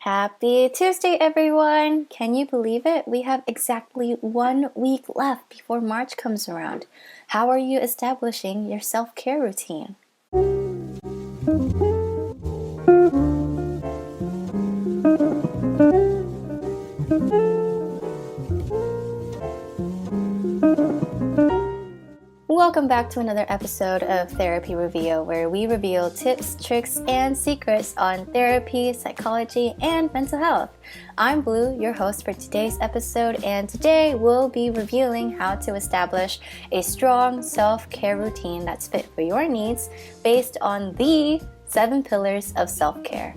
Happy Tuesday, everyone! Can you believe it? We have exactly 1 week left before March comes around. How are you establishing your self-care routine? Welcome back to another episode of Therapy Reveal, where we reveal tips, tricks, and secrets on therapy, psychology, and mental health. I'm Blue, your host for today's episode, and today we'll be revealing how to establish a strong self-care routine that's fit for your needs based on the 7 pillars of self-care.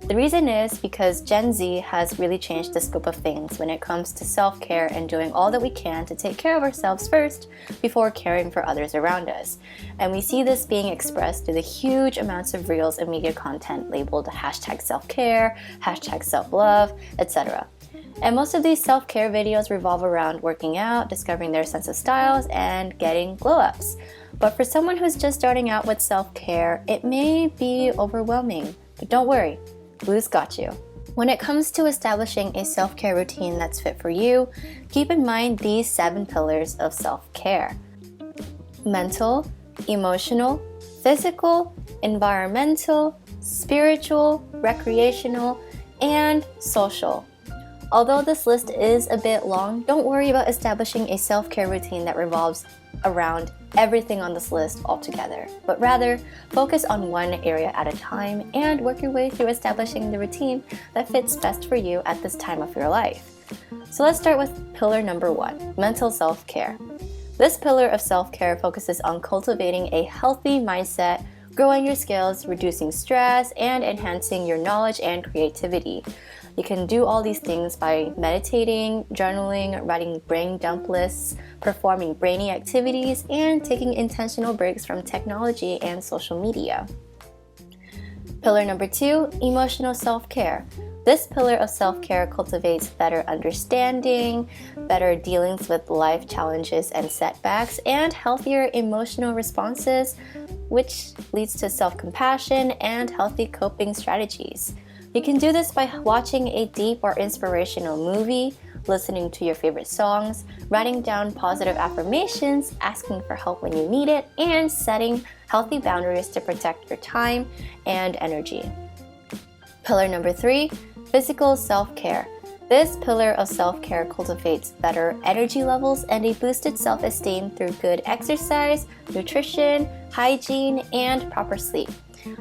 The reason is because Gen Z has really changed the scope of things when it comes to self-care and doing all that we can to take care of ourselves first before caring for others around us. And we see this being expressed through the huge amounts of reels and media content labeled hashtag self-care, hashtag self-love, etc. And most of these self-care videos revolve around working out, discovering their sense of styles, and getting glow-ups. But for someone who's just starting out with self-care, it may be overwhelming. But don't worry. Blue's got you. When it comes to establishing a self-care routine that's fit for you, keep in mind these 7 pillars of self-care: mental, emotional, physical, environmental, spiritual, recreational, and social. Although this list is a bit long, don't worry about establishing a self-care routine that revolves around everything on this list altogether, but rather focus on one area at a time and work your way through establishing the routine that fits best for you at this time of your life. So let's start with pillar number 1, mental self-care. This pillar of self-care focuses on cultivating a healthy mindset, growing your skills, reducing stress, and enhancing your knowledge and creativity. You can do all these things by meditating, journaling, writing brain dump lists, performing brainy activities, and taking intentional breaks from technology and social media. Pillar number 2, emotional self-care. This pillar of self-care cultivates better understanding, better dealings with life challenges and setbacks, and healthier emotional responses, which leads to self-compassion and healthy coping strategies. You can do this by watching a deep or inspirational movie, listening to your favorite songs, writing down positive affirmations, asking for help when you need it, and setting healthy boundaries to protect your time and energy. Pillar number 3, physical self-care. This pillar of self-care cultivates better energy levels and a boosted self-esteem through good exercise, nutrition, hygiene, and proper sleep.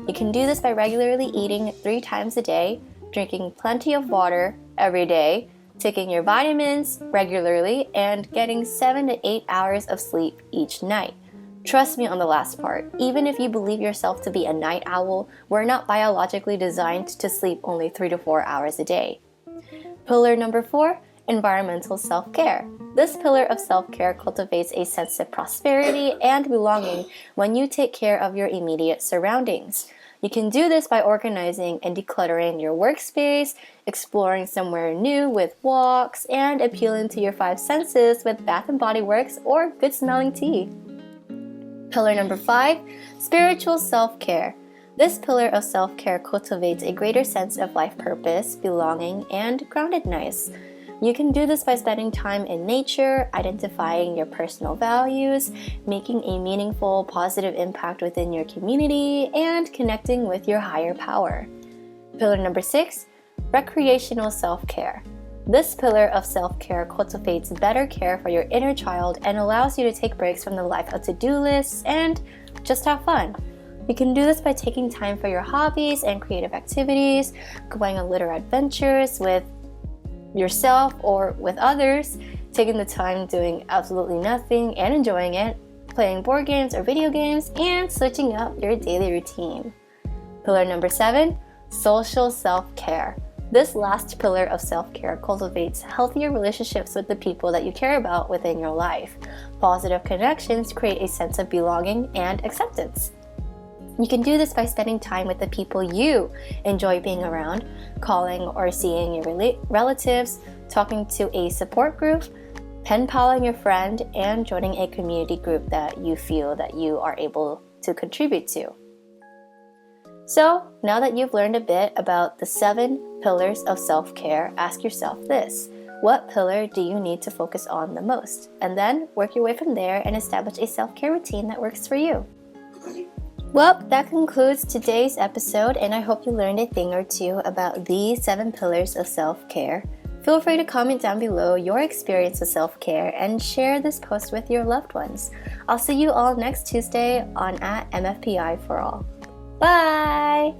You can do this by regularly eating 3 times a day, drinking plenty of water every day, taking your vitamins regularly, and getting 7 to 8 hours of sleep each night. Trust me on the last part. Even if you believe yourself to be a night owl, we're not biologically designed to sleep only 3 to 4 hours a day. Pillar number 4, environmental self-care. This pillar of self-care cultivates a sense of prosperity and belonging when you take care of your immediate surroundings. You can do this by organizing and decluttering your workspace, exploring somewhere new with walks, and appealing to your 5 senses with Bath & Body Works or good-smelling tea. Pillar number 5, spiritual self-care. This pillar of self-care cultivates a greater sense of life purpose, belonging, and groundedness. You can do this by spending time in nature, identifying your personal values, making a meaningful, positive impact within your community, and connecting with your higher power. Pillar number 6, recreational self-care. This pillar of self-care cultivates better care for your inner child and allows you to take breaks from the life of to-do lists and just have fun. You can do this by taking time for your hobbies and creative activities, going on little adventures with yourself or with others, taking the time doing absolutely nothing and enjoying it, playing board games or video games, and switching up your daily routine. Pillar number 7, social self-care. This last pillar of self-care cultivates healthier relationships with the people that you care about within your life. Positive connections create a sense of belonging and acceptance. You can do this by spending time with the people you enjoy being around, calling or seeing your relatives, talking to a support group, pen paling your friend, and joining a community group that you feel that you are able to contribute to. So, now that you've learned a bit about the 7 pillars of self-care, ask yourself this: what pillar do you need to focus on the most? And then work your way from there and establish a self-care routine that works for you. Well, that concludes today's episode, and I hope you learned a thing or two about these 7 pillars of self-care. Feel free to comment down below your experience with self-care and share this post with your loved ones. I'll see you all next Tuesday on @MFPI for All. Bye!